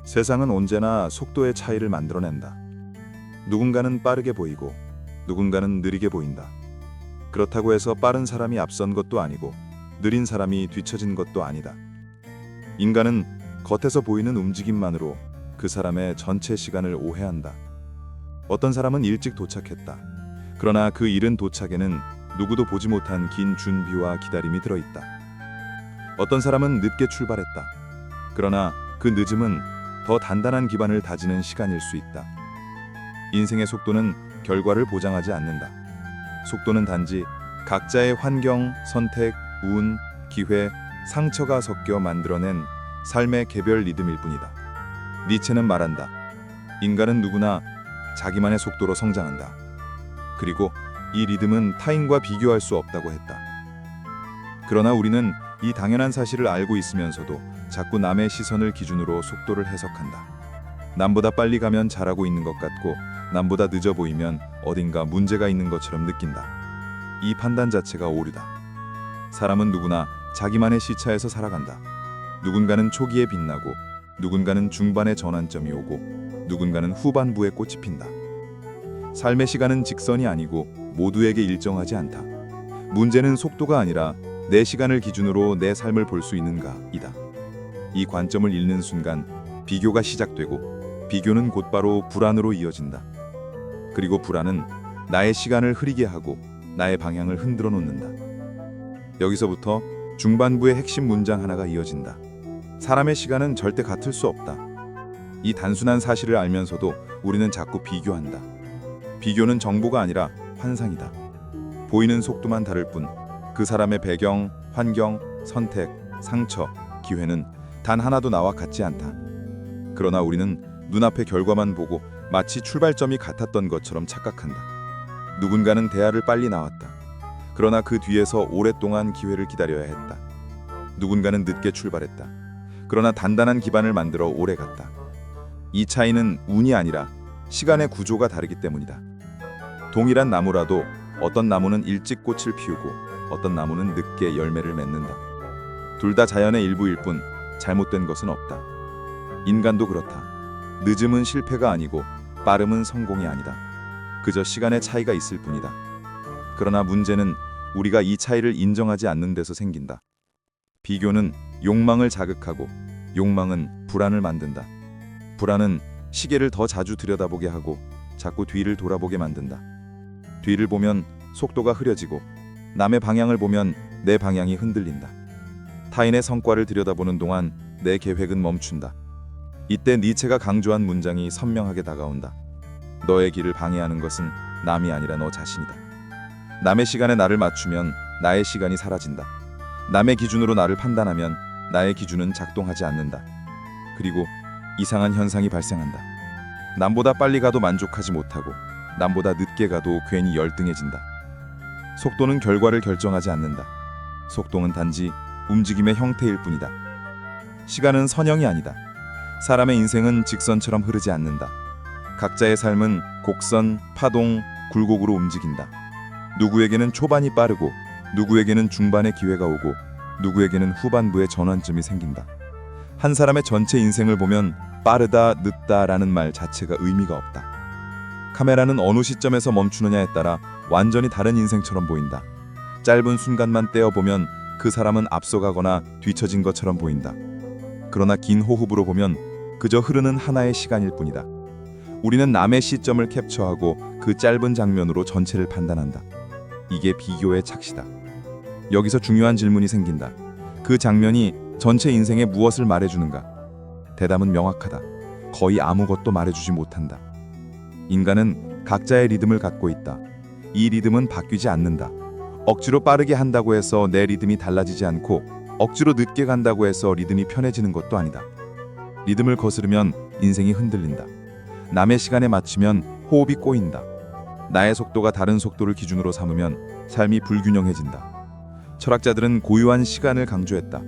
세상은 언제나 속도의 차이를 만들어낸다. 누군가는 빠르게 보이고 누군가는 느리게 보인다. 그렇다고 해서 빠른 사람이 앞선 것도 아니고 느린 사람이 뒤처진 것도 아니다. 인간은 겉에서 보이는 움직임만으로 그 사람의 전체 시간을 오해한다. 어떤 사람은 일찍 도착했다. 그러나 그 이른 도착에는 누구도 보지 못한 긴 준비와 기다림이 들어있다. 어떤 사람은 늦게 출발했다. 그러나 그 늦음은 더 단단한 기반을 다지는 시간일 수 있다. 인생의 속도는 결과를 보장하지 않는다. 속도는 단지 각자의 환경, 선택, 운, 기회, 상처가 섞여 만들어낸 삶의 개별 리듬일 뿐이다. 니체는 말한다. 인간은 누구나 자기만의 속도로 성장한다. 그리고 이 리듬은 타인과 비교할 수 없다고 했다. 그러나 우리는 이 당연한 사실을 알고 있으면서도 자꾸 남의 시선을 기준으로 속도를 해석한다. 남보다 빨리 가면 잘하고 있는 것 같고 남보다 늦어 보이면 어딘가 문제가 있는 것처럼 느낀다. 이 판단 자체가 오류다. 사람은 누구나 자기만의 시차에서 살아간다. 누군가는 초기에 빛나고 누군가는 중반에 전환점이 오고 누군가는 후반부에 꽃이 핀다. 삶의 시간은 직선이 아니고 모두에게 일정하지 않다. 문제는 속도가 아니라 내 시간을 기준으로 내 삶을 볼 수 있는가이다. 이 관점을 잃는 순간 비교가 시작되고 비교는 곧바로 불안으로 이어진다. 그리고 불안은 나의 시간을 흐리게 하고 나의 방향을 흔들어 놓는다. 여기서부터 중반부의 핵심 문장 하나가 이어진다. 사람의 시간은 절대 같을 수 없다. 이 단순한 사실을 알면서도 우리는 자꾸 비교한다. 비교는 정보가 아니라 환상이다. 보이는 속도만 다를 뿐 그 사람의 배경, 환경, 선택, 상처, 기회는 단 하나도 나와 같지 않다. 그러나 우리는 눈앞의 결과만 보고 마치 출발점이 같았던 것처럼 착각한다. 누군가는 대학을 빨리 나왔다. 그러나 그 뒤에서 오랫동안 기회를 기다려야 했다. 누군가는 늦게 출발했다. 그러나 단단한 기반을 만들어 오래 갔다. 이 차이는 운이 아니라 시간의 구조가 다르기 때문이다. 동일한 나무라도 어떤 나무는 일찍 꽃을 피우고 어떤 나무는 늦게 열매를 맺는다. 둘 다 자연의 일부일 뿐 잘못된 것은 없다. 인간도 그렇다. 늦음은 실패가 아니고 빠름은 성공이 아니다. 그저 시간의 차이가 있을 뿐이다. 그러나 문제는 우리가 이 차이를 인정하지 않는 데서 생긴다. 비교는 욕망을 자극하고 욕망은 불안을 만든다. 불안은 시계를 더 자주 들여다보게 하고 자꾸 뒤를 돌아보게 만든다. 뒤를 보면 속도가 흐려지고 남의 방향을 보면 내 방향이 흔들린다. 타인의 성과를 들여다보는 동안 내 계획은 멈춘다. 이때 니체가 강조한 문장이 선명하게 다가온다. 너의 길을 방해하는 것은 남이 아니라 너 자신이다. 남의 시간에 나를 맞추면 나의 시간이 사라진다. 남의 기준으로 나를 판단하면 나의 기준은 작동하지 않는다. 그리고 이상한 현상이 발생한다. 남보다 빨리 가도 만족하지 못하고 남보다 늦게 가도 괜히 열등해진다. 속도는 결과를 결정하지 않는다. 속도는 단지 움직임의 형태일 뿐이다. 시간은 선형이 아니다. 사람의 인생은 직선처럼 흐르지 않는다. 각자의 삶은 곡선, 파동, 굴곡으로 움직인다. 누구에게는 초반이 빠르고 누구에게는 중반에 기회가 오고 누구에게는 후반부에 전환점이 생긴다. 한 사람의 전체 인생을 보면 빠르다, 늦다라는 말 자체가 의미가 없다. 카메라는 어느 시점에서 멈추느냐에 따라 완전히 다른 인생처럼 보인다. 짧은 순간만 떼어보면 그 사람은 앞서가거나 뒤처진 것처럼 보인다. 그러나 긴 호흡으로 보면 그저 흐르는 하나의 시간일 뿐이다. 우리는 남의 시점을 캡처하고 그 짧은 장면으로 전체를 판단한다. 이게 비교의 착시다. 여기서 중요한 질문이 생긴다. 그 장면이 전체 인생에 무엇을 말해주는가? 대답은 명확하다. 거의 아무것도 말해주지 못한다. 인간은 각자의 리듬을 갖고 있다. 이 리듬은 바뀌지 않는다. 억지로 빠르게 한다고 해서 내 리듬이 달라지지 않고 억지로 늦게 간다고 해서 리듬이 편해지는 것도 아니다. 리듬을 거스르면 인생이 흔들린다. 남의 시간에 맞추면 호흡이 꼬인다. 나의 속도가 다른 속도를 기준으로 삼으면 삶이 불균형해진다. 철학자들은 고유한 시간을 강조했다.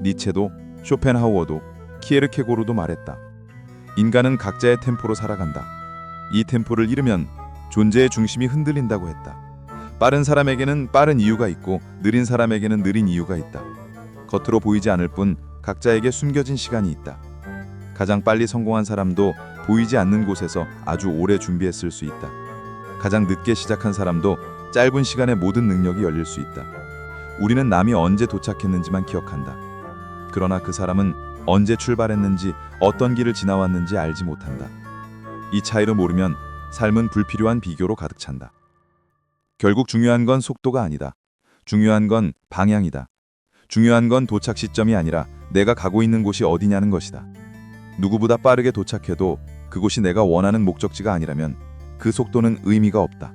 니체도 쇼펜하우어도 키에르케고르도 말했다. 인간은 각자의 템포로 살아간다. 이 템포를 잃으면 존재의 중심이 흔들린다고 했다. 빠른 사람에게는 빠른 이유가 있고 느린 사람에게는 느린 이유가 있다. 겉으로 보이지 않을 뿐 각자에게 숨겨진 시간이 있다. 가장 빨리 성공한 사람도 보이지 않는 곳에서 아주 오래 준비했을 수 있다. 가장 늦게 시작한 사람도 짧은 시간에 모든 능력이 열릴 수 있다. 우리는 남이 언제 도착했는지만 기억한다. 그러나 그 사람은 언제 출발했는지, 어떤 길을 지나왔는지 알지 못한다. 이 차이를 모르면 삶은 불필요한 비교로 가득 찬다. 결국 중요한 건 속도가 아니다. 중요한 건 방향이다. 중요한 건 도착 시점이 아니라 내가 가고 있는 곳이 어디냐는 것이다. 누구보다 빠르게 도착해도 그곳이 내가 원하는 목적지가 아니라면 그 속도는 의미가 없다.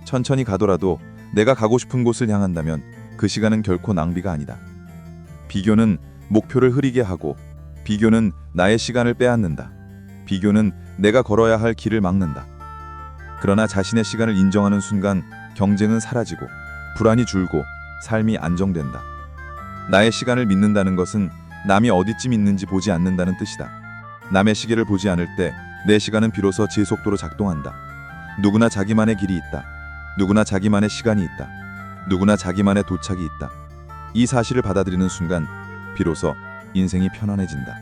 천천히 가더라도 내가 가고 싶은 곳을 향한다면 그 시간은 결코 낭비가 아니다. 비교는 목표를 흐리게 하고, 비교는 나의 시간을 빼앗는다. 비교는 내가 걸어야 할 길을 막는다. 그러나 자신의 시간을 인정하는 순간 경쟁은 사라지고 불안이 줄고 삶이 안정된다. 나의 시간을 믿는다는 것은 남이 어디쯤 있는지 보지 않는다는 뜻이다. 남의 시계를 보지 않을 때 내 시간은 비로소 제 속도로 작동한다. 누구나 자기만의 길이 있다. 누구나 자기만의 시간이 있다. 누구나 자기만의 도착이 있다. 이 사실을 받아들이는 순간 비로소 인생이 편안해진다.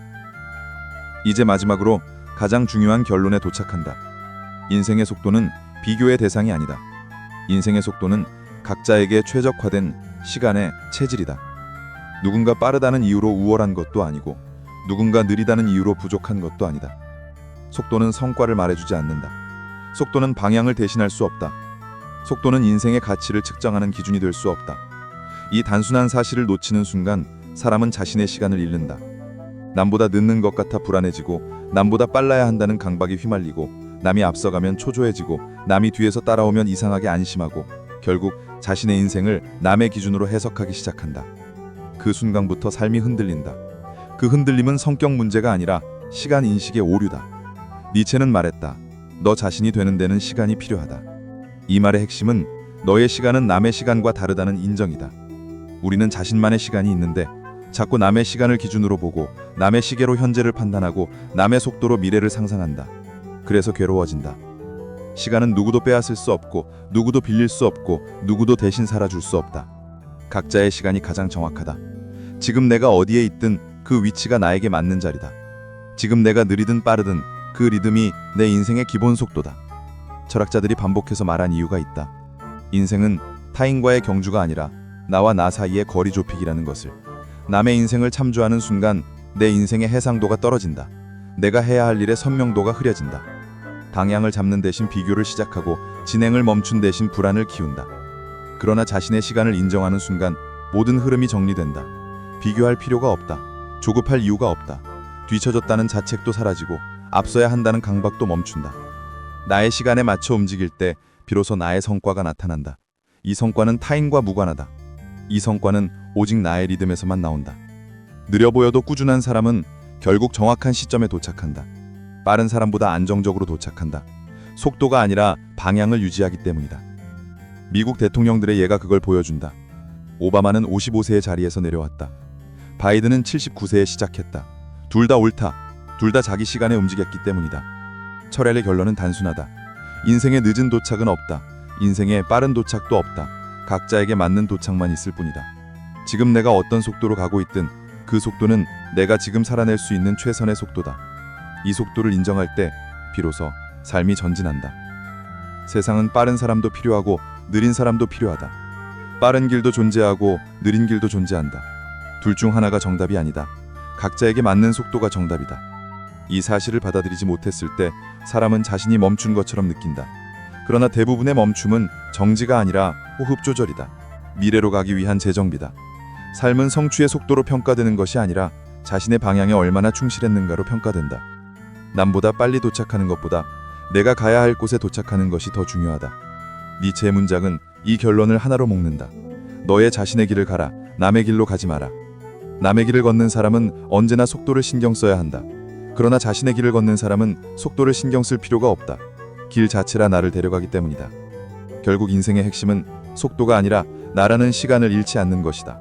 이제 마지막으로 가장 중요한 결론에 도착한다. 인생의 속도는 비교의 대상이 아니다. 인생의 속도는 각자에게 최적화된 시간의 체질이다. 누군가 빠르다는 이유로 우월한 것도 아니고 누군가 느리다는 이유로 부족한 것도 아니다. 속도는 성과를 말해주지 않는다. 속도는 방향을 대신할 수 없다. 속도는 인생의 가치를 측정하는 기준이 될 수 없다. 이 단순한 사실을 놓치는 순간 사람은 자신의 시간을 잃는다. 남보다 늦는 것 같아 불안해지고, 남보다 빨라야 한다는 강박이 휘말리고, 남이 앞서가면 초조해지고, 남이 뒤에서 따라오면 이상하게 안심하고, 결국 자신의 인생을 남의 기준으로 해석하기 시작한다. 그 순간부터 삶이 흔들린다. 그 흔들림은 성격 문제가 아니라 시간 인식의 오류다. 니체는 말했다. 너 자신이 되는 데는 시간이 필요하다. 이 말의 핵심은 너의 시간은 남의 시간과 다르다는 인정이다. 우리는 자신만의 시간이 있는데 자꾸 남의 시간을 기준으로 보고 남의 시계로 현재를 판단하고 남의 속도로 미래를 상상한다. 그래서 괴로워진다. 시간은 누구도 빼앗을 수 없고 누구도 빌릴 수 없고 누구도 대신 살아줄 수 없다. 각자의 시간이 가장 정확하다. 지금 내가 어디에 있든 그 위치가 나에게 맞는 자리다. 지금 내가 느리든 빠르든 그 리듬이 내 인생의 기본 속도다. 철학자들이 반복해서 말한 이유가 있다. 인생은 타인과의 경주가 아니라 나와 나 사이의 거리 좁히기라는 것을. 남의 인생을 참조하는 순간 내 인생의 해상도가 떨어진다. 내가 해야 할 일의 선명도가 흐려진다. 방향을 잡는 대신 비교를 시작하고 진행을 멈춘 대신 불안을 키운다. 그러나 자신의 시간을 인정하는 순간 모든 흐름이 정리된다. 비교할 필요가 없다. 조급할 이유가 없다. 뒤처졌다는 자책도 사라지고 앞서야 한다는 강박도 멈춘다. 나의 시간에 맞춰 움직일 때 비로소 나의 성과가 나타난다. 이 성과는 타인과 무관하다. 이 성과는 오직 나의 리듬에서만 나온다. 느려 보여도 꾸준한 사람은 결국 정확한 시점에 도착한다. 빠른 사람보다 안정적으로 도착한다. 속도가 아니라 방향을 유지하기 때문이다. 미국 대통령들의 예가 그걸 보여준다. 오바마는 55세의 자리에서 내려왔다. 바이든은 79세에 시작했다. 둘 다 옳다. 둘 다 자기 시간에 움직였기 때문이다. 철학의 결론은 단순하다. 인생의 늦은 도착은 없다. 인생의 빠른 도착도 없다. 각자에게 맞는 도착만 있을 뿐이다. 지금 내가 어떤 속도로 가고 있든 그 속도는 내가 지금 살아낼 수 있는 최선의 속도다. 이 속도를 인정할 때 비로소 삶이 전진한다. 세상은 빠른 사람도 필요하고 느린 사람도 필요하다. 빠른 길도 존재하고 느린 길도 존재한다. 둘 중 하나가 정답이 아니다. 각자에게 맞는 속도가 정답이다. 이 사실을 받아들이지 못했을 때 사람은 자신이 멈춘 것처럼 느낀다. 그러나 대부분의 멈춤은 정지가 아니라 호흡 조절이다. 미래로 가기 위한 재정비다. 삶은 성취의 속도로 평가되는 것이 아니라 자신의 방향에 얼마나 충실했는가로 평가된다. 남보다 빨리 도착하는 것보다 내가 가야 할 곳에 도착하는 것이 더 중요하다. 니체의 문장은 이 결론을 하나로 묶는다. 너의 자신의 길을 가라. 남의 길로 가지 마라. 남의 길을 걷는 사람은 언제나 속도를 신경 써야 한다. 그러나 자신의 길을 걷는 사람은 속도를 신경 쓸 필요가 없다. 길 자체라 나를 데려가기 때문이다. 결국 인생의 핵심은 속도가 아니라 나라는 시간을 잃지 않는 것이다.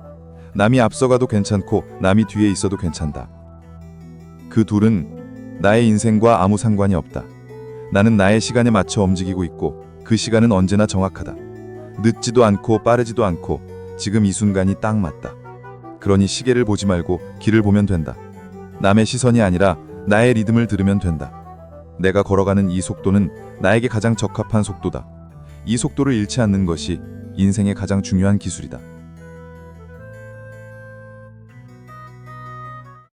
남이 앞서가도 괜찮고 남이 뒤에 있어도 괜찮다. 그 둘은 나의 인생과 아무 상관이 없다. 나는 나의 시간에 맞춰 움직이고 있고 그 시간은 언제나 정확하다. 늦지도 않고 빠르지도 않고 지금 이 순간이 딱 맞다. 그러니 시계를 보지 말고 길을 보면 된다. 남의 시선이 아니라 나의 리듬을 들으면 된다. 내가 걸어가는 이 속도는 나에게 가장 적합한 속도다. 이 속도를 잃지 않는 것이 인생의 가장 중요한 기술이다.